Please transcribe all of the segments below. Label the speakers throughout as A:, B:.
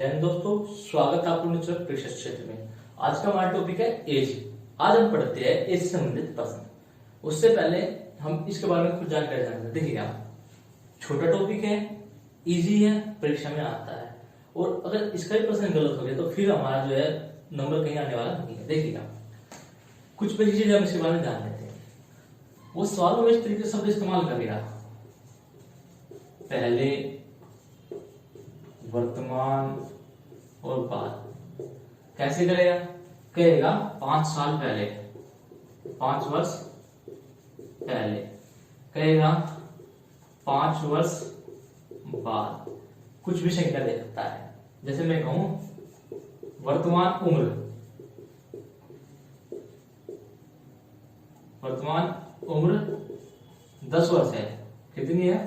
A: दोस्तों, स्वागत है आपको नेचुरल परीक्षा क्षेत्र में। आज का हमारा टॉपिक है एज। आज हम पढ़ते हैं एज से संबंधित प्रश्न। उससे पहले हम इसके बारे में कुछ जानकारी जानते हैं। देखिए, छोटा टॉपिक है, इजी है, परीक्षा में आता है, और अगर इसका भी प्रश्न गलत हो गया तो फिर हमारा जो है नंबर कहीं आने वाला नहीं है। देखिएगा, कुछ बड़ी चीजें हम इसके बारे में जान लेते हैं। वो सवालों में इस तरीके से शब्द इस्तेमाल करेगा: पहले, वर्तमान और बाद। कैसे करेगा? कहेगा 5 साल पहले, 5 वर्ष पहले। कहेगा 5 वर्ष बाद। कुछ भी संख्या दे सकता है। जैसे मैं कहूं वर्तमान उम्र, वर्तमान उम्र 10 वर्ष है। कितनी है?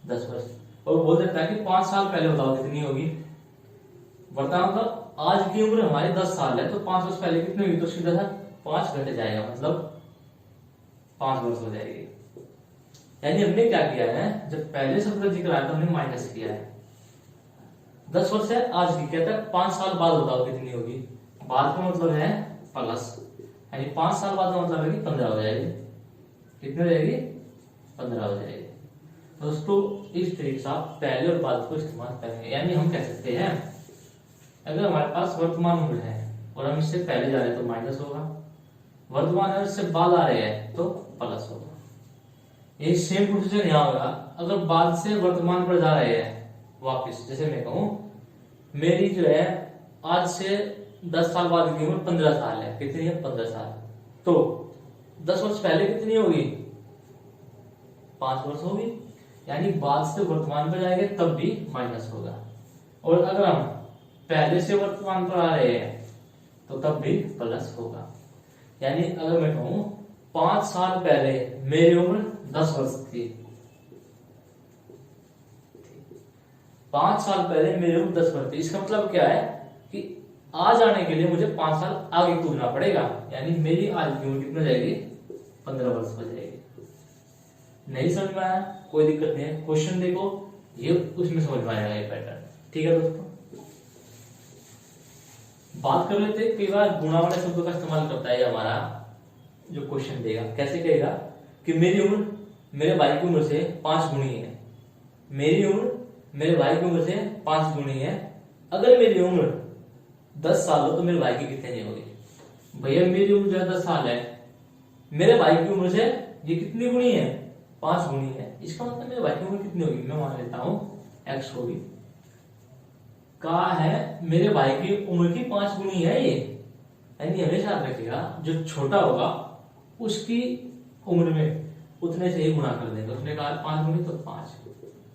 A: 10 वर्ष। और बोल देता है कि 5 साल पहले बताओ कितनी होगी। वर्तमान का आज की उम्र हमारी 10 साल है, तो 5 वर्ष पहले कितनी होगी? तो सीधा सा 5 घट जाएगा, मतलब 5 वर्ष हो जाएगी। यानी हमने क्या किया है, जब पहले शब्द का जिक्र आया तो हमने माइनस किया है। 10 वर्ष है आज की, कहता है 5 साल बाद बताओ कितनी होगी। बाद का मतलब है प्लस, यानी 5 साल बाद का मतलब है कि 15 हो जाएगी। कितनी हो जाएगी? 15 हो जाएगी। दोस्तों, इस तरीके से आप पहले और बाद को इस्तेमाल करेंगे। यानी हम कह सकते हैं, अगर हमारे पास वर्तमान उम्र है और हम इससे पहले जा रहे हैं तो माइनस होगा, वर्तमान है इससे बाद आ रहे हैं तो प्लस होगा। यही सेम प्रोसीजर यहाँ होगा। अगर बाद से वर्तमान पर जा रहे हैं वापिस, जैसे मैं कहूं मेरी जो है आज से 10 साल बाद की उम्र 15 साल है। कितनी है? 15 साल। तो 10 वर्ष पहले कितनी होगी? 5 वर्ष होगी। यानी बाद से वर्तमान पर जाएंगे तब भी माइनस होगा, और अगर हम पहले से वर्तमान पर आ रहे हैं तो तब भी प्लस होगा। यानी अगर मैं कहूं 5 साल पहले मेरी उम्र 10 वर्ष थी, 5 साल पहले मेरी उम्र 10 वर्ष थी, इसका मतलब क्या है कि आज आने के लिए मुझे 5 साल आगे कूदना पड़ेगा। यानी मेरी आज की उम्र कितनी हो जाएगी? 15 वर्ष हो जाएगी। नहीं समझ में आया? कोई दिक्कत नहीं है, क्वेश्चन देखो, ये उसमें समझ में आएगा ये पैटर्न। ठीक है दोस्तों, बात कर लेते हैं। कई बार गुणा वाले शब्दों का इस्तेमाल करता है हमारा जो क्वेश्चन देगा। कैसे कहेगा कि मेरी उम्र मेरे भाई की उम्र से 5 गुनी है। मेरी उम्र मेरे भाई की उम्र से 5 गुनी है। अगर मेरी उम्र 10 साल हो तो मेरे भाई की कितनी होगी? भैया मेरी उम्र जो है 10 साल है, मेरे भाई की उम्र से ये कितनी गुनी है? 5 गुनी है। इसका मतलब मेरे भाई की उम्र कितनी होगी? मैं मान लेता हूं x होगी। कहा है मेरे भाई की उम्र की 5 गुनी है ये। यानी हमेशा याद रखिएगा, जो छोटा होगा उसकी उम्र में उतने से ही गुणा कर देगा। उसने कहा 5 गुनी तो 5,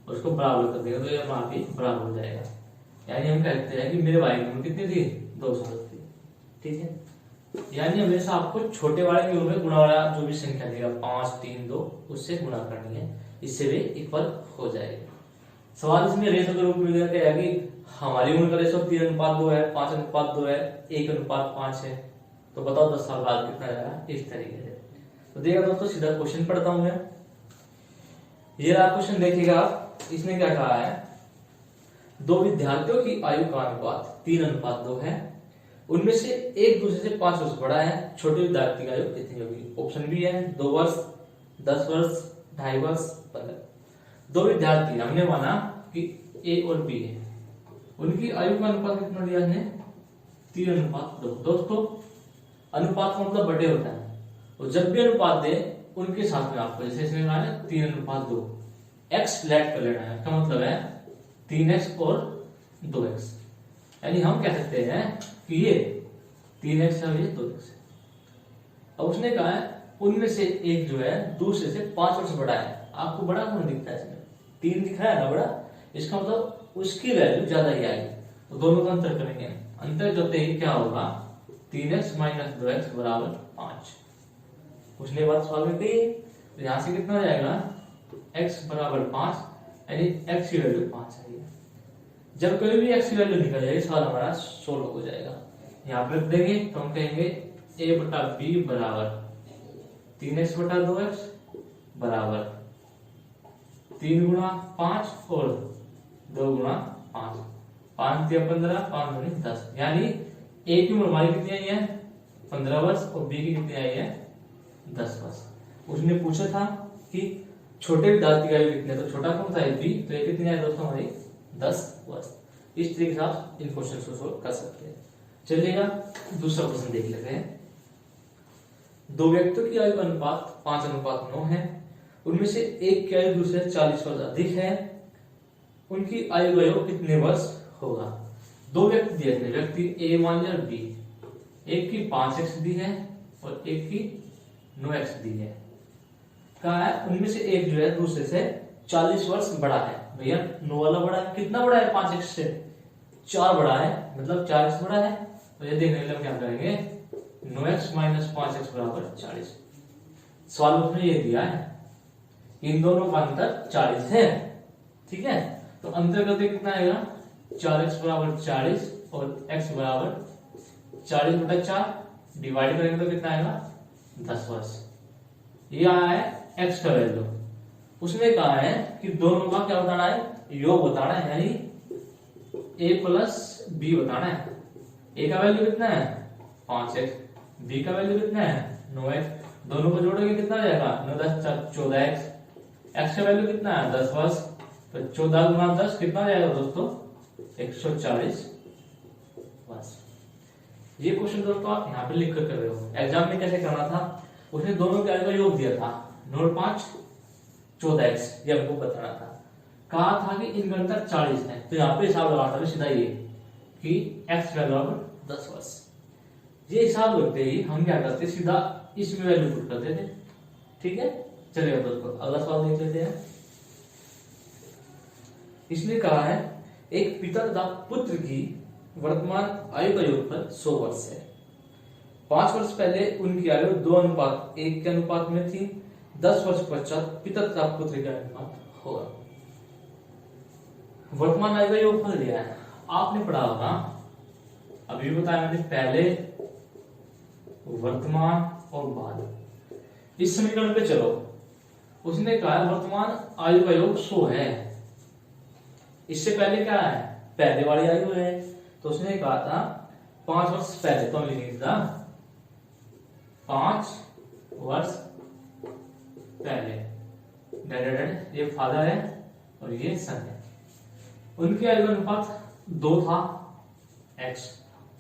A: उसको बराबर कर देगा तो ये माफी बराबर हो जाएगा। यानी हम कहते हैं कि मेरे भाई की उम्र कितनी थी? 210 थी। ठीक है, यानी हमेशा आपको छोटे वाले की उम्र गुणा वाला जो भी संख्या देगा 5, 3, 2 उससे गुणा करनी है, इससे भी इक्वल हो जाएगा। सवाल इसमें रेशो के रूप में दिया गया है कि हमारी उम्र का रेशो 3:2 है, 5:2 है, 1:5 है, तो बताओ 10 साल बाद कितना जाएगा? इस तरीके से। तो देखिएगा दोस्तों, सीधा क्वेश्चन पढ़ता हूं मैं। ये रहा क्वेश्चन, देखिएगा आप। इसने क्या कहा है, 2 विद्यार्थियों की आयु का अनुपात 3:2 है। उनमें से एक दूसरे से 5 वर्ष बड़ा है। छोटे विद्यार्थी का आयु कितनी होगी? ऑप्शन बी है 2 वर्ष, 10 वर्ष, 2.5 वर्ष, 15। 2 विद्यार्थी, हमने माना कि ए और बी है, उनकी आयु का अनुपात कितना दिया है? 3:2। दोस्तों, अनुपात का मतलब बड़े होता है, और जब भी अनुपात दे उनके साथ में आपको, जैसे इसमें कहा है 3:2, एक्स लेट कर लेना है। इसका मतलब है 3x और 2x। यानी हम कह सकते हैं कि ये 3x है, ये 2x है। अब उसने कहा है उनमें से एक जो है दूसरे से 5 वर्ष बड़ा है। आपको बड़ा कौन दिखता है? इसमें 3 दिख रहा है ना बड़ा, इसका मतलब उसकी वैल्यू ज्यादा ही आएगी। तो दोनों का अंतर करेंगे, अंतर करते ही क्या होगा? 3x - 2x बराबर 5। उसने बात सवाल में कही, तो यहां से कितना हो जाएगा? x बराबर 5, यानी x की वैल्यू 5 है। जब कोई भी x की वैल्यू निकल जाएगी, सवाल हमारा सोल्व हो जाएगा। यहाँ पे रख देंगे तो हम कहेंगे a/b बराबर 3x/2x बराबर 3 × 5 और 2 × 5, 5 या 15, 5 दूनी 10, यानी ए की उम्र हमारी कितनी आई है 15 वर्ष और बी की कितनी आई है 10 वर्ष। उसने पूछा था कि छोटे दांत की आयु कितनी है, तो छोटा कौन सा है बी, तो ये कितनी है दोस्तों हमारी 10 वर्ष। इस तरीके से आप इन क्वेश्चन को सोल्व कर सकते हैं। चलिएगा दूसरा क्वेश्चन देख लेते हैं। दो व्यक्तियों की आयु का अनुपात 5:9 है। उनमें से एक की आयु दूसरे 40 वर्ष अधिक है। उनकी आयु का योग कितने वर्ष होगा। दो व्यक्ति दिए थे, व्यक्ति ए मान लिया और बी। एक की 5x दी है और एक की 9x दी है। कहा है उनमें से एक जो है दूसरे से 40 वर्ष बड़ा है। भैया 9 वाला बड़ा है, कितना बड़ा है 5x से 4 बड़ा है, मतलब 4x बड़ा है। तो ये देखने के लिए हम क्या करेंगे 9x माइनस 5x बराबर 40। सवाल में ये दिया है इन दोनों का अंतर 40 है, ठीक है। तो अंतर करते कितना आएगा 4x बराबर 40 और x बराबर 40/4 डिवाइड करेंगे तो कितना आएगा 10 वर्ष। ये आया है x का वैल्यू। उसने कहा है कि दोनों का क्या बताना है योग बताना है, यानी a प्लस b बताना है। a का वैल्यू कितना है 5x, b का वैल्यू कितना है 9x। दोनों को जोड़ेंगे कितना आ जाएगा 9 10 14x। x का वैल्यू कितना है 10 वर्ष, तो 14 गुना 10 कितना आ जाएगा दोस्तों 140 वर्ष। ये क्वेश्चन दोस्तों आप यहाँ पे लिख कर रहे हो। एग्जाम में कैसे करना था, उसने दोनों के आयु का योग दिया था 9 और 5 14x, ये हमको बताना था। कहा था कि इनका अंतर 40 है, तो यहाँ पे हिसाब लगाना था सीधा ये कि x बराबर 10 वर्ष। ये हिसाब लगते ही हम क्या करते सीधा इसमें वैल्यू पुट कर देते, ठीक है। चलिए दोस्तों अगला सवाल देख लेते हैं। इसने कहा है एक पिता तथा पुत्र की वर्तमान आयु का योगफल 100 वर्ष है। 5 वर्ष पहले उनकी आयु 2:1 के अनुपात में थी। 10 वर्ष पश्चात पिता तथा पुत्र का अनुपात होगा। वर्तमान आयु का योगफल दिया है, आपने पढ़ा होगा, अभी बताया मैंने पहले, वर्तमान और बाद। इस समीकरण पे चलो। उसने कहा वर्तमान आयु का योग 100 है। इससे पहले क्या है पहले वाली आयु है, तो उसने कहा था 5 वर्ष पहले, तो हम लिखेंगे था 5 वर्ष पहले। ये फादर है और ये सन है। उनकी आयु का अनुपात 2 था x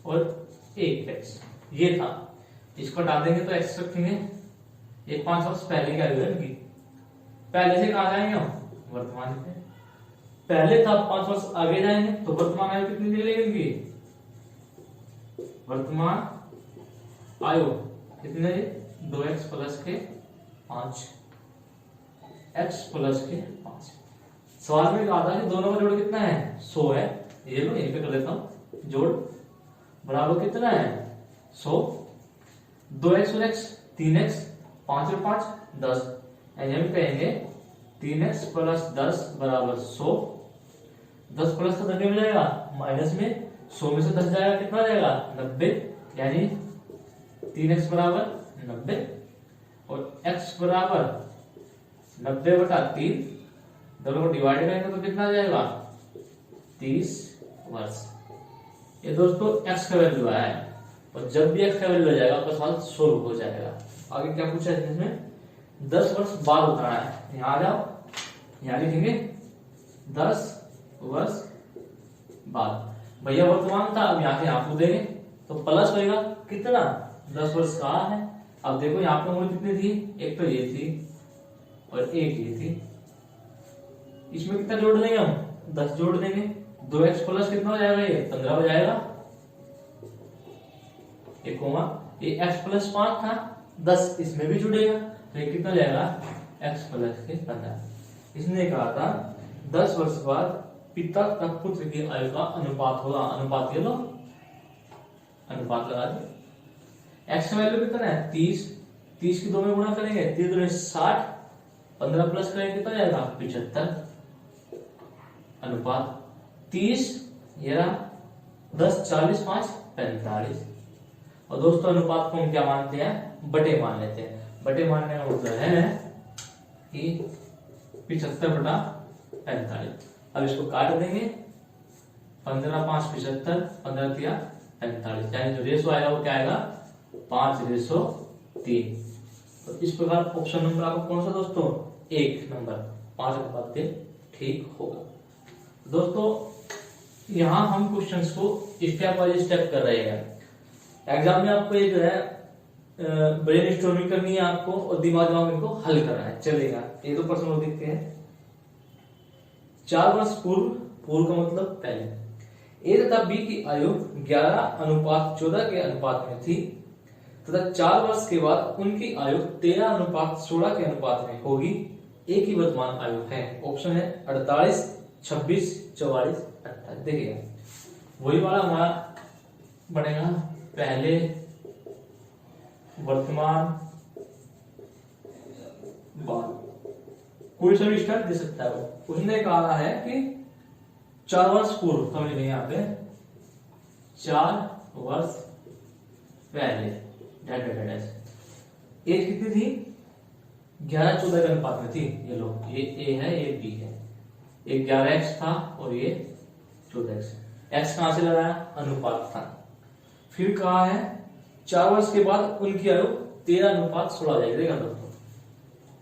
A: और 1x ये था। इसको हटा देंगे तो x रखेंगे। ये 5 वर्ष पहले की आयु है इनकी। पहले से कहा जाएंगे हम वर्तमान पे। पहले था 5 वर्ष आगे जाएंगे तो वर्तमान आयु कितनी निकलेगी इनकी। वर्तमान आयु कितनी है 2x प्लस के 5 x प्लस के 5। सवाल में कहा था कि दोनों का जोड़ कितना है 100 है। ये लो यहीं पे कर लेता हूं, जोड़ बराबर कितना है 100। 2x और x 3x 5 और 5 10, हम कहेंगे 3x प्लस 10 बराबर 100। 10 प्लस तो 90 में जाएगा, माइनस में 100 में से 10 जाएगा कितना जाएगा 90, यानी 3x बराबर 90 और x बराबर 90/3। दोनों को डिवाइड करेंगे तो कितना जाएगा 30 वर्ष। ये दोस्तों x का वैल्यू आया है, और जब भी x का वैल्यू आ जाएगा आपका सवाल सोल्व हो जाएगा। आगे क्या पूछा है इसमें 10 वर्ष बाद बताना है। यहाँ आ जाओ, यहाँ लिखेंगे 10 वर्ष बाद। भैया वर्तमान था, अब यहाँ से यहाँ कूदेंगे तो प्लस होगा कितना 10 वर्ष का है। अब देखो यहाँ पे उम्र कितनी थी, एक तो ये थी और एक ये थी। इसमें कितना जोड़ देंगे हम 10 जोड़ देंगे। 2x प्लस कितना हो जाएगा ये 15 हो जाएगा। एक कोमा ये x प्लस 5 था 10 इसमें भी जुड़ेगा तो ये कितना जाएगा x प्लस के 15। इसने कहा था 10 वर्ष बाद पिता तथा पुत्र की आयु का अनुपात होगा। अनुपात ये लो, अनुपात लगा दो। x का वैल्यू कितना है 30, 30 की 2 में गुणा करेंगे 3 दूनी 60, 15 प्लस करेंगे कितना जाएगा 75। अनुपात 30 ये रहा 10 40 5 45। और दोस्तों अनुपात को हम क्या मानते हैं बटे मान लेते हैं। बटे मानने का मतलब है कि 75/45। अब इसको काट देंगे 15 5 75, 15 तिया 45, यानी जो रेशो आएगा वो क्या आएगा 5:3। तो इस प्रकार ऑप्शन नंबर आपको कौन सा दोस्तों 1 नंबर 5:3 ठीक होगा। दोस्तों यहाँ हम क्वेश्चंस को स्टेप बाय स्टेप कर रहे हैं। एग्जाम में आपको एक है ब्रेन स्टॉर्मिंग करनी है आपको और दिमाग में इनको हल करना है, चलेगा। एक दो प्रश्न और देखते हैं। 4 वर्ष पूर्व का मतलब पहले ए तथा बी की आयु 11:14 के अनुपात में थी तथा 4 वर्ष के बाद उनकी आयु 13:16 के अनुपात में होगी। ए की वर्तमान आयु है, ऑप्शन है 48, 26, 44, 28। देखिए वही वाला हमारा बनेगा, पहले, वर्तमान, बाद, कोई सा भी स्टार्ट दे सकता है वो। उसने कहा है कि 4 वर्ष पूर्व, समझ लेंगे यहाँ पे 4 वर्ष पहले एज कितनी थी 11-14 के अनुपात में थी। ये लो, ये ए है ये बी है, ये 11x था और ये 14x। x कहां से लगाया, अनुपात था। फिर कहा है 4 वर्ष के बाद उनकी आयु 13:16 जाएगी। देखा दोस्तों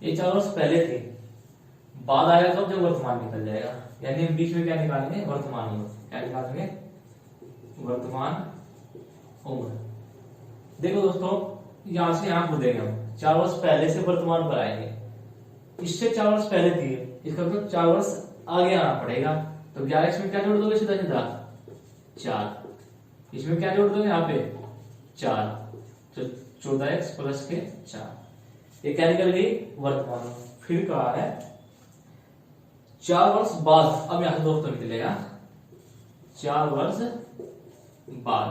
A: ये 4 वर्ष पहले थी, बाद आएगा तब जब वर्तमान निकल जाएगा, यानी हम बीच में क्या निकालेंगे वर्तमान उम्र। क्या निकालेंगे वर्तमान उम्र। देखो दोस्तों यहां से यहां कूदेंगे हम, 4 वर्ष पहले से वर्तमान पर आएंगे। इससे 4 वर्ष पहले थी, इसका मतलब 4 वर्ष आगे आना पड़ेगा। तो 11x में क्या जोड़ दोगे सीधा सीधा 4, इसमें क्या जोड़ दोगे यहाँ पे 4, तो 14x प्लस के 4, ये क्या निकल गई वर्तमान। फिर कहा है 4 वर्ष बाद, अब यहां से दोस्तों निकलेगा 4 वर्ष बाद,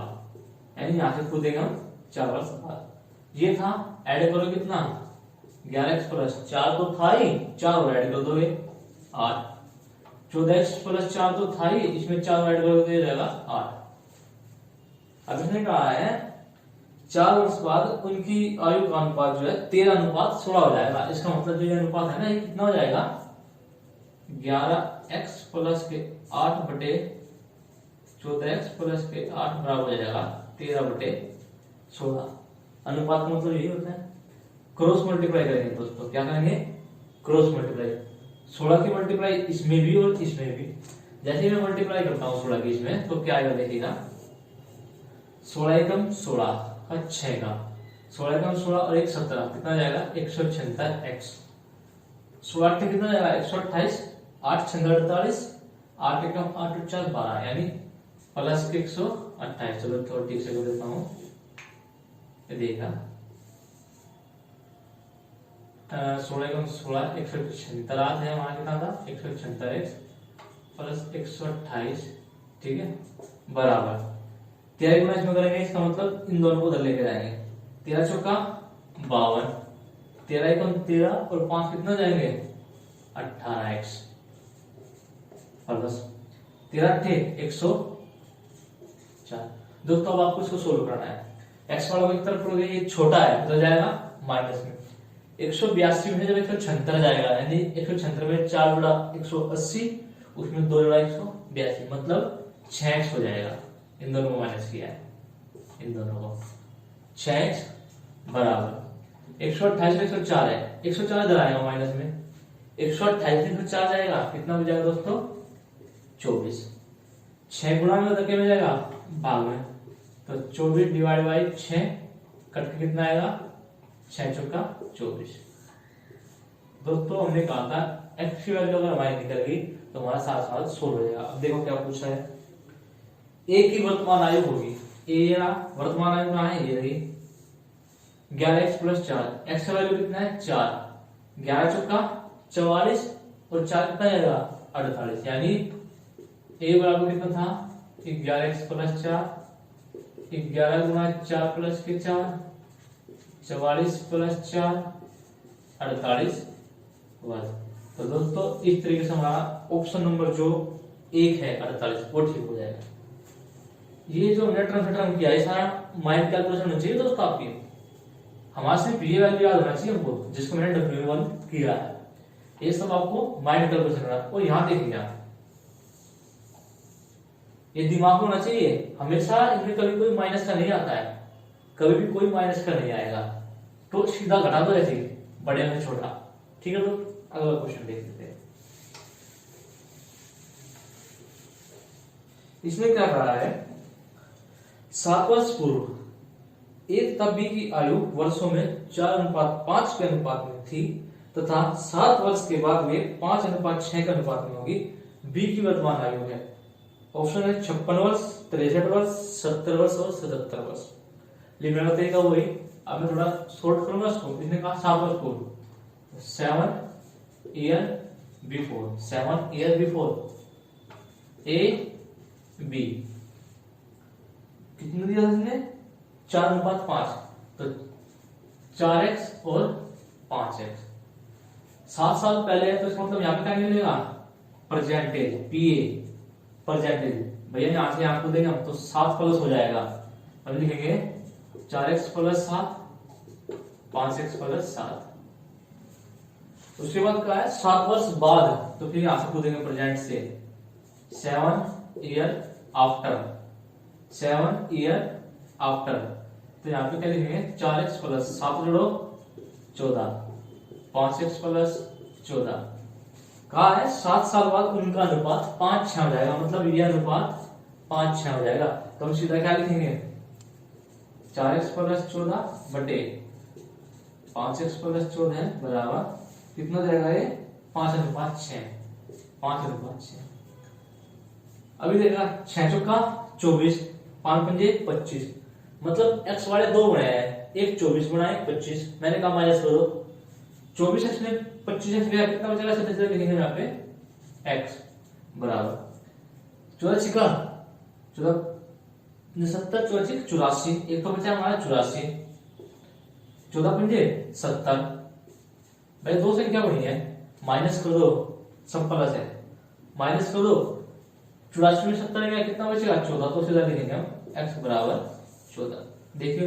A: यानी यहां से कूदेंगे हम 4 वर्ष बाद। ये था, ऐड करो कितना 11x प्लस 4 तो था ही, 4 और ऐड कर दोगे 8, 14x प्लस 4 तो था ही, इसमें 4 ऐड करोगे तो ये रहेगा 8। अब इसने कहा है 4 वर्ष बाद उनकी आयु का अनुपात जो है 13:16 हो जाएगा। इसका मतलब जो ये अनुपात है ना ये कितना हो जाएगा 11x प्लस के 8 बटे 14x प्लस के 8 बराबर हो जाएगा 13/16। अनुपात का मतलब यही होता है। क्रॉस मल्टीप्लाई करेंगे दोस्तों, क्या करेंगे क्रॉस मल्टीप्लाई, 16 की मल्टीप्लाई इसमें भी और इसमें भी। जैसे मैं मल्टीप्लाई करता हूँ 16 की इसमें तो क्या आएगा देखिएगा, 16 एकम 16 का 6 का, 16 एकम 16 और 1 17 कितना जाएगा 176x। 16 कितना जाएगा 128, 8 6 48, 8 एकम 8 और 4 12, यानी प्लस के 128। चलो थोड़ा ठीक से कर देता हूँ, ये देखा 16 एकम 16 176 है हमारा, कितना था 176x प्लस 128, ठीक है, बराबर 13 गुना इसमें करेंगे। इसका मतलब इन दोनों को उधर लेके जाएंगे, 13 चौका 52, 13 एकम 13 और 5 कितना जाएंगे 18x प्लस 13 थे 104। दोस्तों अब आपको इसको सोल्व करना है। x वाला एक तरफ रखोगे, ये छोटा है तो जाएगा माइनस में, 182 में जब 176 जाएगा, यानी 176 में 4 जुड़ा 180, उसमें 2 जुड़ा 182, मतलब 6x हो जाएगा। इन दोनों को माइनस किया है, इन दोनों को 6x बराबर 128 में 104 है, 104 इधर आएगा माइनस में, 128 में 104 जाएगा, कितना हो जाएगा दोस्तों 24। 6 गुणा में उधर में जाएगा भाग में, तो 24 डिवाइड बाई 6 कट के कितना आएगा 6 चौका 24। दोस्तों हमने कहा था x की वैल्यू अगर हमारी निकल गई तो हमारा साथ साथ सोल्व हो जाएगा। अब देखो क्या पूछा है, a की वर्तमान आयु होगी, a वर्तमान आयु कहाँ है, ये रही 11x प्लस 4, x का वैल्यू कितना है 4, 11 चौका 44 और 4 कितना जाएगा 48, यानी a बराबर कितना था 11x प्लस 4, 11 गुना 4 प्लस के 4, 44 प्लस 4 48 वर्ग। तो दोस्तों इस तरीके से हमारा ऑप्शन नंबर जो 1 है 48 वो ठीक हो जाएगा। ये जो हमने ट्रांसफर किया है सारा माइंड कैलकुलेशन होना चाहिए दोस्तों आपकी, हमारे सिर्फ ये वैल्यू याद होना चाहिए हमको, जिसको मैंने W1 किया है, ये सब आपको माइंड कैलकुलेशन करना। और यहाँ देखिए आप ये दिमाग में होना चाहिए, हमेशा इनमें कभी कोई माइनस का नहीं आता है, कभी भी कोई माइनस का नहीं आएगा। तो सीधा घटा दो ऐसे ही, बड़े में छोटा। ठीक है, तो अगला क्वेश्चन देख लेते हैं। इसमें क्या कहा है, 7 वर्ष पूर्व एक तब बी की आयु वर्षों में 4:5 के अनुपात में थी तथा 7 वर्ष के बाद वे 5:6 के अनुपात में होगी। बी की वर्तमान आयु है, ऑप्शन है 56 वर्ष, 63 वर्ष, 70 वर्ष और 77 वर्ष। लिखने का तरीका वही, अब मैं थोड़ा शॉर्ट करूंगा इसको। इसने कहा 7 वर्ष पूर्व, 7 year before, 7 year before A B कितने दिया इसने, 4:5, तो 4x और 5x। 7 साल पहले है तो इसका मतलब यहाँ पे क्या मिलेगा, परसेंटेज, पीए परसेंटेज। भैया यहाँ से आपको देंगे हम तो 7 प्लस हो जाएगा, अब लिखेंगे 4x + 7, 5x + 7। उसके बाद क्या है, 7 वर्ष बाद, तो फिर यहाँ से पूछेंगे प्रेजेंट से, 7 ईयर आफ्टर, 7 ईयर आफ्टर। तो यहाँ पे क्या लिखेंगे, 4x + 7 जोड़ो 14, 5x + 14। कहा है 7 साल बाद उनका अनुपात 5:6 हो जाएगा, मतलब ये अनुपात 5:6 हो जाएगा। तो हम सीधा क्या लिखेंगे, 4x + 14 बटे 5x + 14 बराबर कितना जाएगा, ये 5:6, 5:6। अभी देखा 6 चौका 24, 5 पंजे 25, मतलब x वाले 2 बनाए हैं, एक 24 बनाए 25, मैंने कहा माइनस करो, 24x में 25x गया कितना बचेगा, 77 लिखेंगे यहाँ पे x बराबर 14 छिका 14 70, 14 84, एक तो बचा हमारा 84, 14 पंजे 70। भाई 2 संख्या बनी है, माइनस कर दो, सब प्लस है, माइनस कर दो, 84 में 70 गया कितना बचेगा 14, तो सीधा लिखेंगे हम x बराबर 14। देखिए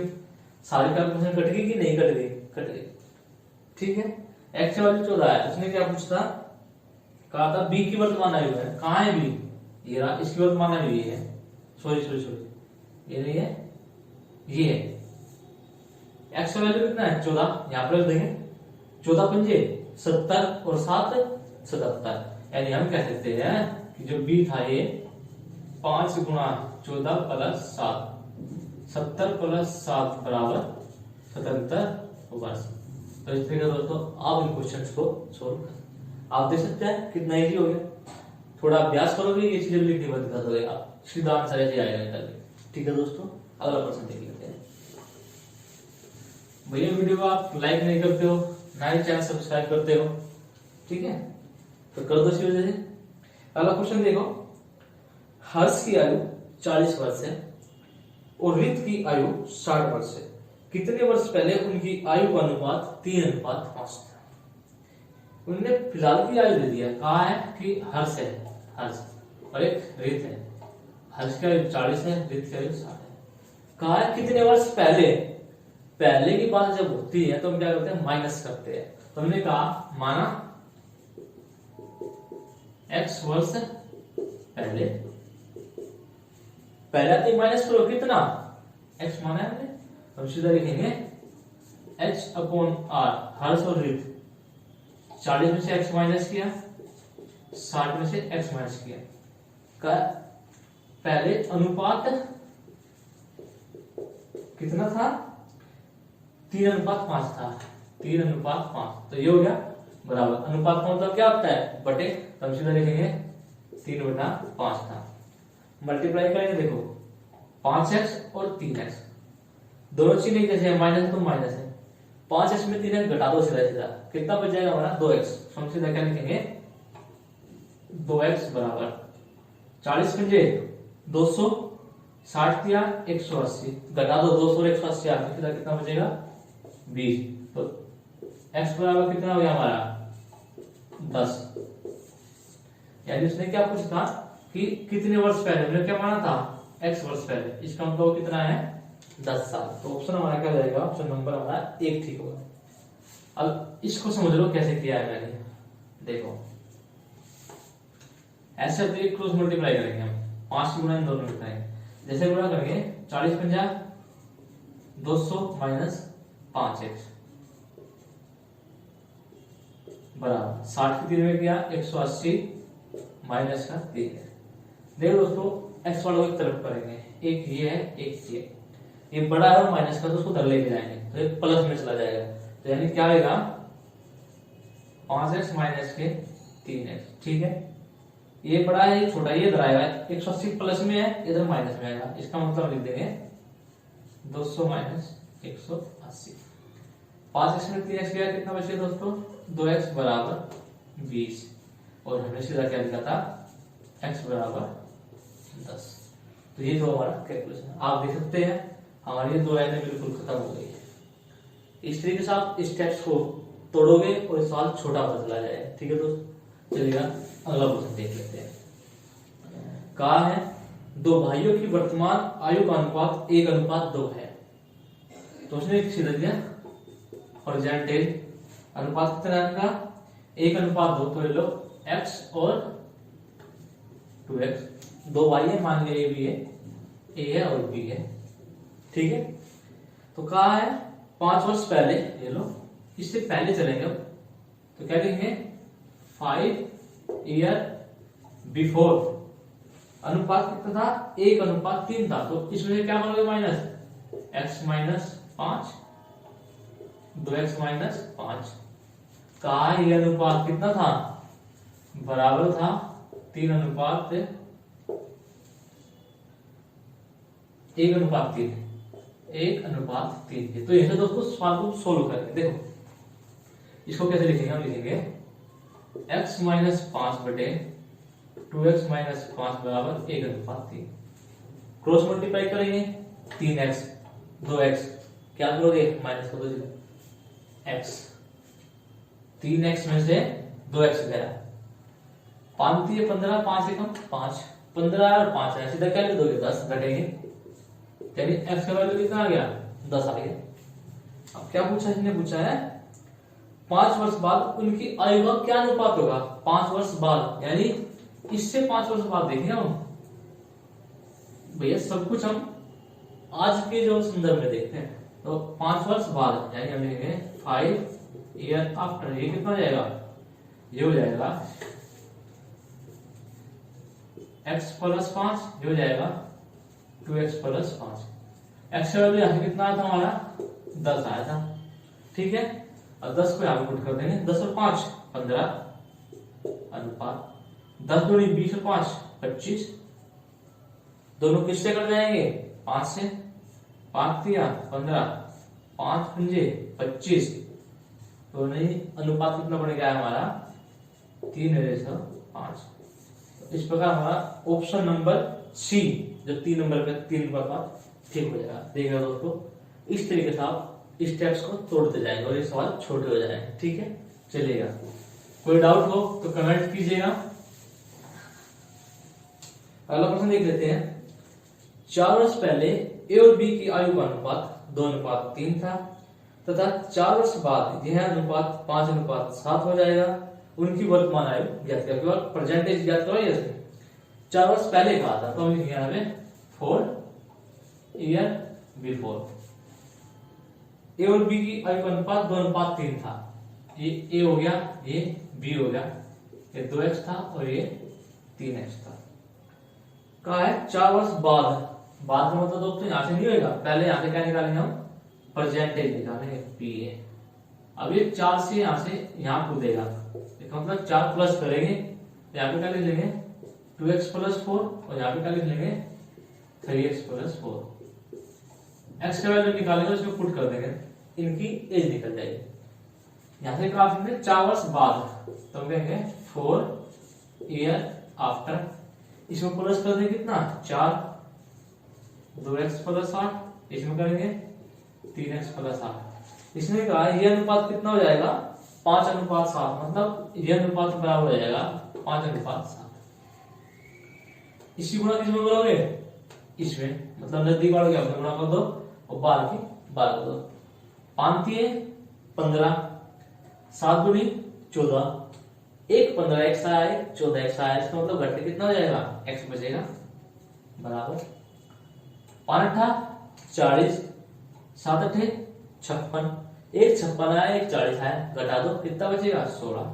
A: सारी कैलकुलेशन कट गई कि नहीं कट गई, कट गई। ठीक है, x वाली 14 है, उसने क्या पूछा, कहा था b की वर्तमान आयु है, कहाँ है b, ये रहा, इसकी वर्तमान आयु ये है, सॉरी ये नहीं है, ये है। x वैल्यू कितना है 14, यहाँ पर रख देंगे, 14 पंजे 70 और 7 77, यानी हम कह सकते हैं कि जो b था ये 5 × 14 + 7, 70 + 7 बराबर 77 वर्ष। तो इस तरीके दोस्तों आप इन क्वेश्चंस को सोल्व कर, आप देख सकते हैं कितना इजी हो गया। थोड़ा अभ्यास करोगे ये चीजें लिखनी बंद कर दोगे आप, सीधा आंसर ऐसे आएगा निकल के। ठीक है दोस्तों, अगला प्रश्न देख लेते हैं। भैया वीडियो को आप लाइक नहीं करते हो, ना ही चैनल सब्सक्राइब करते हो, ठीक है, तो कर दो इसी वजह से। अगला क्वेश्चन देखो, हर्ष की आयु 40 वर्ष है और रित की आयु 60 वर्ष है। कितने वर्ष पहले उनकी आयु का अनुपात 3:5 था। उन्होंने फिलहाल की आयु दे दिया, कहा है कि हर्ष है, हर्ष और एक रित है, हर्ष की आयु 40 है, रित की आयु 60 है। कहा है कितने वर्ष पहले, पहले की बात जब होती है तो हम क्या करते हैं, माइनस करते हैं। तो हमने कहा माना x वर्ष पहले, पहले माइनस करो कितना, x माना है हमने, हम सीधा लिखेंगे h/r, हर्ष और रित, 40 में से x माइनस किया, 60 में से x माइनस किया, का पहले अनुपात कितना था, 3:5 था, 3:5, तो ये हो गया बराबर, अनुपात का मतलब क्या होता है, बटे, तो हम सीधा लिखेंगे 3/5 था। मल्टीप्लाई करेंगे, देखो 5x और 3x दोनों चीज नहीं जैसे माइनस तो माइनस है, 5x में 3x घटा दो सीधा सीधा, कितना बच जाएगा हमारा 2x। हम सीधा क्या लिखेंगे 2x बराबर 40 पंजे 200, 60 दिया 180, घटा दो 200 और 180 आ गया, सीधा कितना बचेगा 20। तो x बराबर कितना हो गया हमारा 10। यानी उसने क्या पूछा था कि कितने वर्ष पहले, हमने क्या माना था x वर्ष पहले, इसका मतलब कितना है 10 साल। तो ऑप्शन हमारा क्या जाएगा, ऑप्शन नंबर हमारा 1 ठीक होगा। अब इसको समझ लो कैसे किया है मैंने, देखो ऐसे क्रॉस मल्टीप्लाई करेंगे हम, 5 की गुणा इन दोनों में करेंगे। जैसे गुणा करेंगे 40 50 200 माइनस 5x बराबर 60 की 3 में किया 180 माइनस का 3 है। देखो दोस्तों x वालों की तरफ करेंगे, एक ये है एक ये बड़ा है और माइनस का तो उसको उधर लेके जाएंगे तो ये प्लस में चला जाएगा, तो यानी क्या आएगा 5x माइनस के 3x। ठीक है, ये बड़ा है ये छोटा, ये इधर आएगा 180 प्लस में है इधर माइनस में आएगा, इसका मतलब लिख देंगे 200 माइनस 180। 5x में 3x गया कितना बचे दोस्तों 2x बराबर 20 और हमने सीधा क्या लिखा था x बराबर 10। तो ये जो हमारा कैलकुलेशन है आप देख सकते हैं हमारी ये 2 लाइनें बिल्कुल खत्म हो गई है। इस तरीके से आप स्टेप्स को तोड़ोगे और सवाल छोटा होता चला जाएगा। ठीक है दोस्तों, चलिएगा अगला क्वेश्चन देख लेते हैं। कहा है दो भाइयों की वर्तमान आयु का अनुपात 1:2 है। तो उसने एक सीधा दिया हॉरिजॉन्टल अनुपात कितना है का 1:2, तो ये लो x और 2x, दो भाई है मान लिया, ए भी है, ए है और बी है। ठीक है, तो कहा है 5 वर्ष पहले, ये लो इससे पहले चलेंगे अब, तो क्या लिखेंगे 5 ईयर बिफोर अनुपात कितना था 1:3 था, तो इसमें से क्या बनोगे minus x minus 5 2x minus 5। कहा ये अनुपात कितना था बराबर था 3:1:3 1:3। तो यही दोस्तों सवाल को सोल्व करेंगे। देखो इसको कैसे लिखेंगे, हम लिखेंगे x माइनस 5 बटे 2x माइनस 5 बराबर 1:3। क्रॉस मल्टीप्लाई करेंगे 3x 2x क्या करोगे माइनस कर दो x, 3x में से 2x गया 5 3 15 5 से कम 5 15 और 5 है सीधा क्या लिख दोगे 10 घटेंगे, यानी x का वैल्यू कितना आ गया 10 आ गया। अब क्या पूछा इसने, पूछा है 5 वर्ष बाद उनकी आयु का क्या अनुपात होगा। 5 वर्ष बाद यानी इससे 5 वर्ष बाद देखेंगे हम भैया, सब कुछ हम आज के जो संदर्भ में देखते हैं। तो 5 वर्ष बाद यानी हम लिखेंगे 5 ईयर आफ्टर, ये कितना हो जाएगा, ये हो जाएगा x प्लस 5, ये हो जाएगा 2x प्लस 5। x का वैल्यू यहाँ कितना आया था हमारा 10 आया था। ठीक है, और 10 को यहाँ पे पुट कर देंगे, 10 और 5 15 अनुपात 10 दूनी 20 और 5 25, दोनों किससे कट जाएंगे 5 से, 5 3 15 5 पंजे 25, तो नहीं अनुपात कितना बन गया हमारा 3:5। इस प्रकार हमारा ऑप्शन नंबर सी जो 3 नंबर पे 3 का ठीक हो जाएगा। देखिएगा दोस्तों इस तरीके से आप स्टेप्स को तोड़ते जाएंगे और ये सवाल छोटे हो जाएंगे। ठीक है, चलिएगा कोई डाउट हो तो कमेंट कीजिएगा। अगला क्वेश्चन देख लेते हैं। 4 वर्ष पहले ए और बी की आयु का अनुपात 2:3 था तथा 4 वर्ष बाद यह अनुपात 5:7 हो जाएगा। उनकी वर्तमान आयु ज्ञात करें, परसेंटेज ज्ञात करो। ये 4 वर्ष पहले कहा था, तो हम लिखेंगे यहाँ पे 4 ईयर बिफोर। ए और बी की आयु का अनुपात 2:3 था, ये ए हो गया, ये बी हो गया, ये 2x था और ये 3x था। कहा है 4 वर्ष बाद, बाद में मतलब दोस्तों यहाँ से नहीं होगा, पहले यहाँ से क्या निकालेंगे हम परसेंटेज निकालेंगे पी ए। अब ये 4 से यहाँ से यहाँ कूदेगा, मतलब 4 प्लस करेंगे तो यहाँ पे क्या लिख लेंगे 2x प्लस 4 और यहाँ पे क्या लिख लेंगे 3x प्लस 4। x का वैल्यू निकालेंगे उसमें पुट कर देंगे, इनकी एज निकल जाएगी। यहाँ से काफी में 4 वर्ष बाद, तो हम कहेंगे 4 ईयर आफ्टर, इसमें प्लस कर देंगे कितना 4 2x प्लस 8, इसमें करेंगे 3x प्लस 8। इसमें कहा ये अनुपात कितना हो जाएगा 5:7, मतलब यह अनुपात बराबर हो जाएगा 5:7। इसी गुणा किसमें करोगे इसमें, मतलब नजदीक वालों के गुणा कर दो और 12 की 12 कर दो, 5 3 15 7 दूनी 14, 1 15 x आया 14 x आया, इसका मतलब घट के कितना हो जाएगा x बचेगा बराबर 5 40, 7 56, एक 56 आया एक 40 आया, घटा दो कितना बचेगा 16।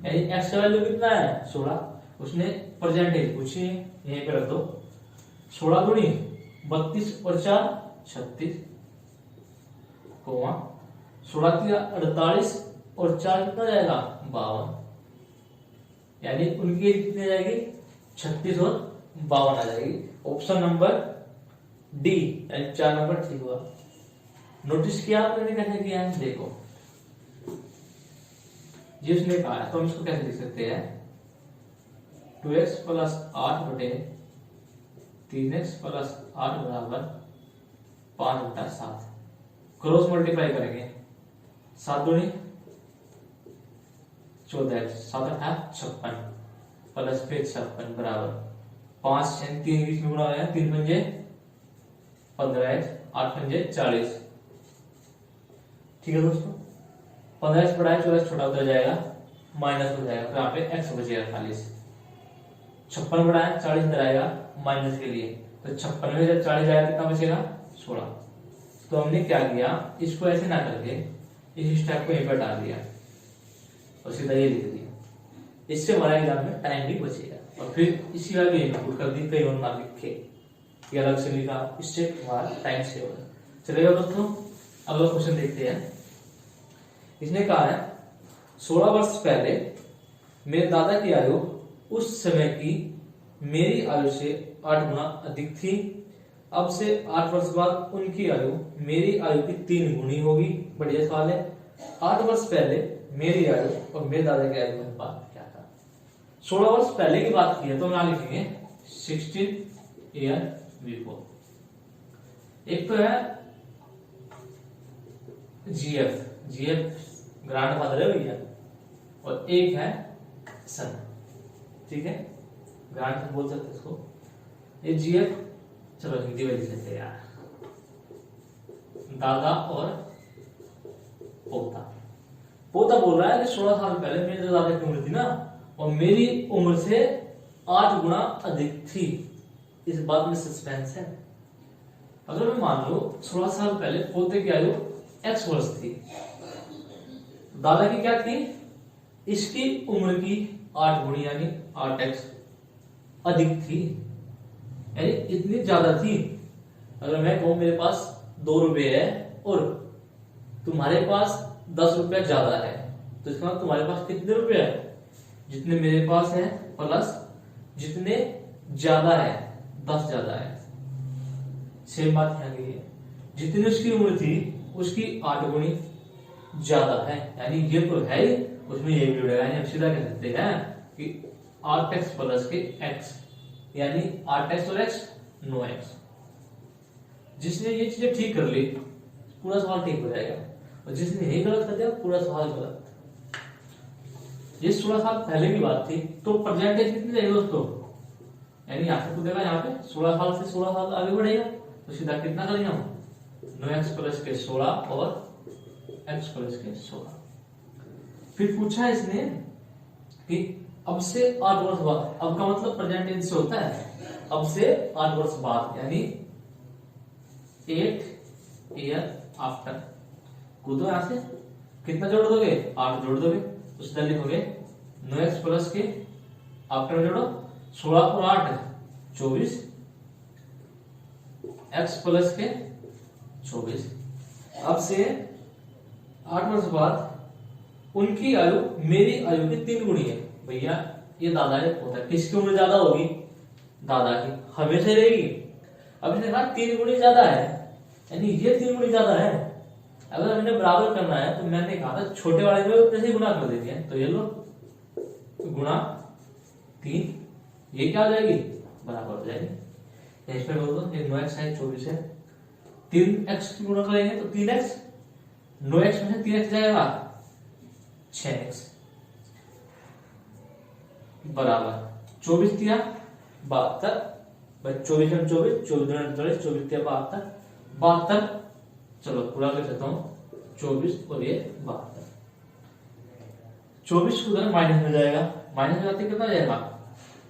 A: यानी एक्स का वैल्यू कितना है 16। उसने परसेंटेज पूछी है, यहीं पे रख दो। 16 गुणी 32 और 4 36, 16 48 और 4 कितना जाएगा 52। यानी उनकी एज कितनी जाएगी 36 और 52 आ जाएगी। ऑप्शन नंबर डी यानी 4 नंबर ठीक हुआ। नोटिस किया आपने कैसे किया है, देखो ये उसने कहा है तो हम इसको कैसे लिख सकते हैं 2x प्लस 8 बटे 3x प्लस 8 बराबर 5 बटा 7। क्रॉस मल्टीप्लाई करेंगे 7 दूनी 14x 7 8 56 प्लस फिर 56 बराबर 5 3 के बीच में गुणा हो जाएगा 3 पंजे 15x 8 पंजे 40। ठीक है दोस्तों, 15x बड़ा है 14 छोटा उधर जाएगा माइनस हो जाएगा, तो यहाँ पे x बचेगा 40। 56 बड़ा है 40 इधर आएगा माइनस के लिए, तो 56 में जब 40 आएगा कितना बचेगा 16। तो हमने क्या किया, इसको ऐसे ना करके इस स्टेप को यहीं पर डाल दिया और सीधा ये लिख दिया। इससे हमारा एग्जाम में टाइम भी बचेगा। और फिर इसी वाले इनपुट कर दी, कहीं और ना लिखे ये अलग से लिखा, इससे हमारा टाइम सेव होगा। चलेगा दोस्तों, अगला क्वेश्चन देखते हैं। इसने कहा है 16 वर्ष पहले मेरे दादा की आयु उस समय की मेरी आयु से 8 गुना अधिक थी। अब से 8 वर्ष बाद उनकी आयु मेरी आयु की 3 गुनी होगी। बढ़िया सवाल है। 8 वर्ष पहले मेरी आयु और मेरे दादा की आयु का अनुपात क्या था। 16 वर्ष पहले की बात की है तो हम यहां लिखेंगे 16 ईयर बिफोर। एक तो है जीएफ ग्रांड फादर है भैया, और एक है सन। ठीक है, ग्रांड बोल सकते इसको, ये जीएफ। चलो हिंदी में लिख लेते हैं यार, दादा और पोता। पोता बोल रहा है कि 16 साल पहले मेरे दादा की उम्र थी ना, और मेरी उम्र से 8 गुना अधिक थी। इस बात में सस्पेंस है। अगर मैं मान लो 16 साल पहले पोते की आयु x वर्ष थी, दादा की क्या थी, इसकी उम्र की 8 गुनी यानी 8x अधिक थी, यानी इतनी ज्यादा थी। अगर मैं कहूं मेरे पास 2 रुपए है और तुम्हारे पास 10 रुपया ज्यादा है, तो इसका मतलब तुम्हारे पास कितने रुपए है, जितने मेरे पास है प्लस जितने ज्यादा है 10 ज्यादा है। सेम बात यहाँ की है, जितनी उसकी उम्र थी उसकी 8 गुनी ज्यादा है, यानी ये तो है ही, उसमें ये भी जुड़ेगा। यानी हम सीधा कह सकते हैं कि 8x प्लस के x, यानी 8x और x 9x। जिसने ये चीजें ठीक कर ली पूरा सवाल ठीक हो जाएगा, और जिसने यही गलत कर दिया पूरा सवाल गलत। ये 16 साल पहले की बात थी, तो परसेंटेज कितनी रहेगी दोस्तों, यानी यहाँ से पूछेगा यहाँ पे 16 साल से 16 साल आगे बढ़ेगा, तो सीधा कितना करेंगे हम 9x प्लस के 16 और x प्लस के 16। फिर पूछा इसने कि अब से 8 वर्ष बाद, अब का मतलब प्रेजेंट टेंस से होता है, अब से 8 वर्ष बाद यानी 8 ईयर आफ्टर। कूदो यहां से, कितना जोड़ दोगे 8 जोड़ दोगे, तो सीधा लिखोगे 9x प्लस के आफ्टर जोड़ो 16 और 8 24, x प्लस के 24। अब से 8 वर्ष बाद उनकी आयु मेरी आयु की 3 गुनी है। भैया ये दादा ने पूछा किसकी उम्र ज्यादा होगी, दादा की हमेशा रहेगी। अब इसने कहा 3 गुनी ज्यादा है, यानी ये 3 गुनी ज्यादा है। अगर हमने बराबर करना है तो मैंने कहा था छोटे वाले में उतने से गुना कर देते हैं, तो ये लो गुणा 3, ये क्या हो जाएगी बराबर हो जाएगी। इस पर बोल दो, ये 9x है 24 है, 3x की गुणा करेंगे तो 3x, 9x में से 3x जाएगा 6x बराबर 24 दिया 72, 24 में 24, 24 में 48, 24 दिया 72, 72। चलो पूरा कर देता हूं 24 और ये 72। 24 उधर माइनस में जाएगा, माइनस में जाते कितना जाएगा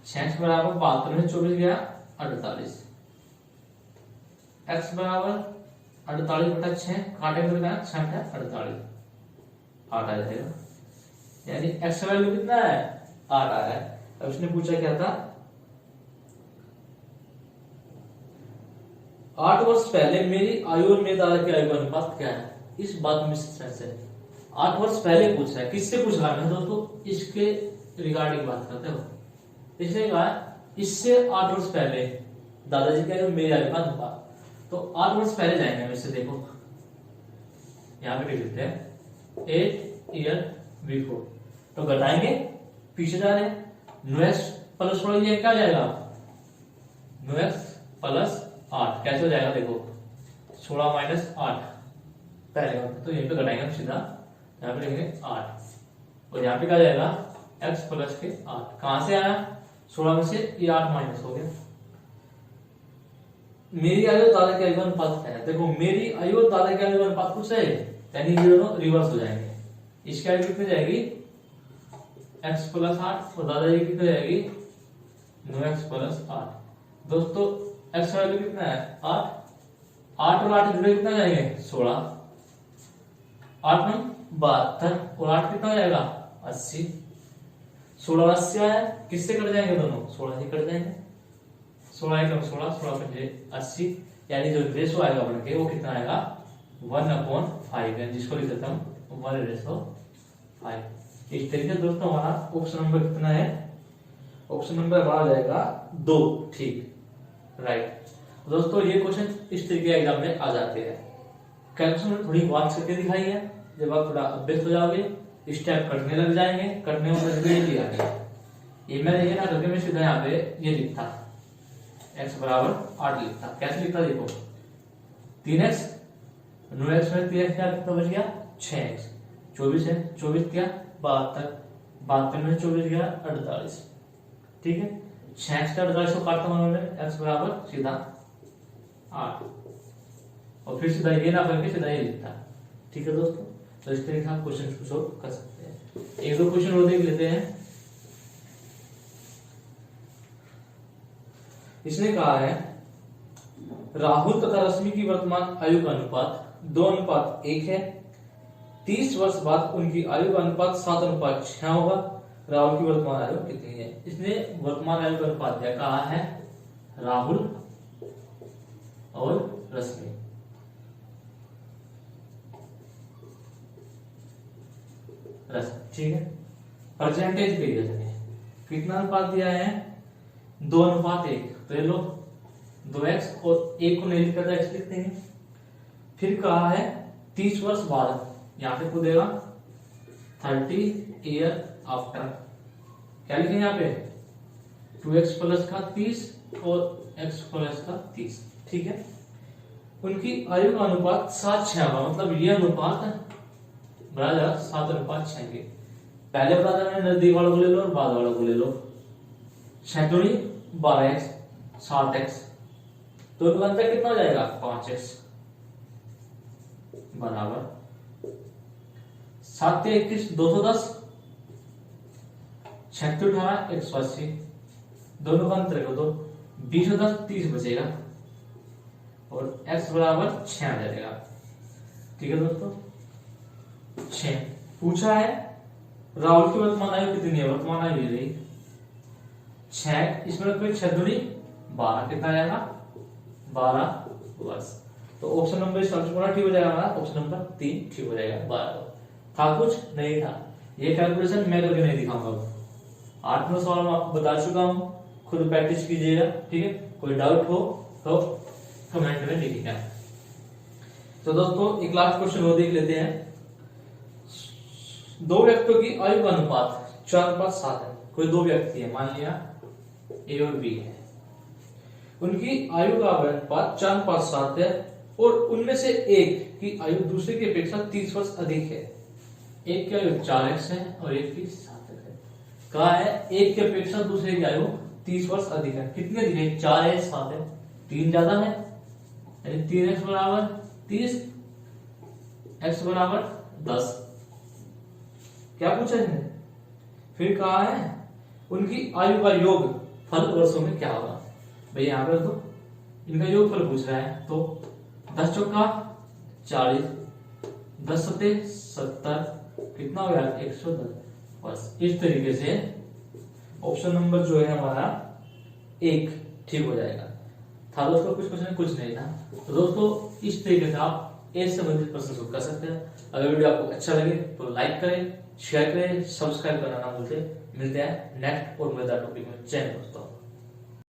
A: 6x बराबर 72 में 24 गया 48, x बराबर 48/6 काटे तो कितना 6/48 8 आ जाएगा। यानी x का वैल्यू कितना है 8 आ रहा है। अब उसने पूछा क्या था 8 वर्ष पहले मेरी आयु और मेरे दादा की आयु का अनुपात क्या है। इस बात में सेंस है। 8 वर्ष पहले पूछा है, किससे पूछ रहा है दोस्तों, इसके रिगार्डिंग बात करते हो। इसने कहा इससे 8 वर्ष पहले दादाजी का और मेरी आयु का अनुपात, तो 8 वर्ष पहले जाएंगे हम इससे। देखो यहाँ पे लिख देते हैं 8 ईयर बिफोर, तो घटाएंगे पीछे जा रहे हैं। 9x प्लस थोड़ा ये क्या जाएगा 9x प्लस 8 कैसे हो जाएगा देखो 16 माइनस 8 पहले, तो यहीं पे घटाएंगे हम सीधा, यहाँ पे लिखेंगे 8 और यहाँ पे क्या जाएगा x प्लस के 8। कहां से आया 16 में से ये 8 माइनस हो गया। मेरी आयु और दादा की आयु का अनुपात क्या है। देखो मेरी आयु और दादा की आयु का अनुपात कुछ है, यानी ये दोनों रिवर्स हो जाएंगे। इसकी आयु कितनी जाएगी x प्लस 8 और दादाजी की कितनी जाएगी 9x प्लस 8। दोस्तों x का वैल्यू कितना है 8 और 8 जुड़े कितना जाएंगे 16, 8 में 72 और 8 कितना हो जाएगा 80। 16 80 आया, किससे कट जाएंगे दोनों 16 से कट जाएंगे। 16 एकम 16 16 पंजे 80, यानी जो रेशो आएगा बन के वो कितना आएगा 1/5, जिसको लिख सकता हूँ 1/5। इस तरीके से दोस्तों हमारा ऑप्शन नंबर कितना है, ऑप्शन नंबर हमारा जाएगा 2, ठीक राइट। दोस्तों ये क्वेश्चन इस तरीके एग्जाम में आ जाते हैं। कैलकुलेशन में थोड़ी बात करके दिखाई है, जब आप थोड़ा अभ्यस्त हो जाओगे स्टेप कटने लग जाएंगे, कटने में नजदीक आ गया। ये मैंने ये ना करके मैं सीधा यहाँ पे ये लिखता x बराबर 8 लिखता। कैसे लिखता देखो 3x 9x में 3x क्या कितना बच गया 6x, 24 है 24 क्या 72, 72 में 24 गया 48, ठीक है 6x का 48 को काटता हूं मैं x बराबर सीधा 8 और फिर सीधा ये ना करके सीधा ये लिखता, ठीक है दोस्तों। तो इस तरीके से आप क्वेश्चन को सॉल्व कर सकते हैं। एक दो क्वेश्चन और देख लेते हैं। इसने कहा है राहुल तथा रश्मि की वर्तमान आयु का अनुपात 2:1 है। 30 वर्ष बाद उनकी आयु का अनुपात 7:6 होगा। राहुल की वर्तमान आयु कितनी है। इसने वर्तमान आयु का अनुपात दिया, कहा है राहुल और रश्मि। ठीक है परसेंटेज पे कितना अनुपात दिया है 2:1, तो ये लो 2x और 1 को नहीं लिखकर x लिखते हैं। फिर कहा है 30 वर्ष बाद, यहाँ पे को देगा 30 ईयर आफ्टर, क्या लिखेंगे यहाँ पे 2x प्लस का 30 और x प्लस का 30, ठीक है। उनकी आयु का अनुपात 7:6 होगा, मतलब ये अनुपात बढ़ा जाएगा 7:6 के। पहले बता देना नजदीक वालों को ले लो और बाद वालों को ले लो। 6 दूनी 12x 7x, तो अंतर कितना हो जाएगा 5x बराबर 7 के 21 210, 6 के 18 180, दोनों का अंतर कर दो 20 और 10 30 बचेगा और x बराबर 6 आ जाएगा, ठीक है दोस्तों। 6 पूछा है राहुल की वर्तमान आयु कितनी है, वर्तमान आयु ये रही 6, इसमें कोई 6 दूनी 12, कितना आएगा 12 वर्ष। तो ऑप्शन नंबर ठीक हो जाएगा हमारा, ऑप्शन नंबर 3 ठीक हो जाएगा। 12 था कुछ नहीं था, ये कैलकुलेशन मैं करके नहीं दिखाऊंगा। 8 सवाल मैं आपको बता चुका हूं, खुद प्रैक्टिस कीजिएगा, ठीक है। कोई डाउट हो तो कमेंट में लिखिएगा। तो दोस्तों एक लास्ट क्वेश्चन वो देख लेते हैं। दो व्यक्तियों की आयु का अनुपात 4:7 है। कोई दो व्यक्ति है, मान लिया ए और बी है, उनकी आयु का अनुपात 4:7 है और उनमें से एक की आयु दूसरे की अपेक्षा 30 वर्ष अधिक है। एक की आयु 4x है और एक की 7x है। कहा है एक की अपेक्षा दूसरे की आयु 30 वर्ष अधिक है। कितने अधिक है 4 है 7 है, 3 ज्यादा है, यानी 3x बराबर 30, x बराबर 10। क्या पूछा है, फिर कहा है उनकी आयु का योग फल वर्षों में क्या होगा। भाई यहाँ पे तो इनका योगफल पूछ रहा है, तो 10 चौका 40, 10 सते 70, कितना हो गया 110। बस इस तरीके से ऑप्शन नंबर जो है हमारा 1 ठीक हो जाएगा। था दोस्तों कुछ क्वेश्चन, कुछ नहीं था। तो दोस्तों इस तरीके से आप एज से संबंधित प्रश्न सोल्व कर सकते हैं। अगर वीडियो आपको अच्छा लगे तो लाइक करें, शेयर करें, सब्सक्राइब करना ना भूलें। मिलते हैं नेक्स्ट और मजेदार टॉपिक में। जय हिंद दोस्तों।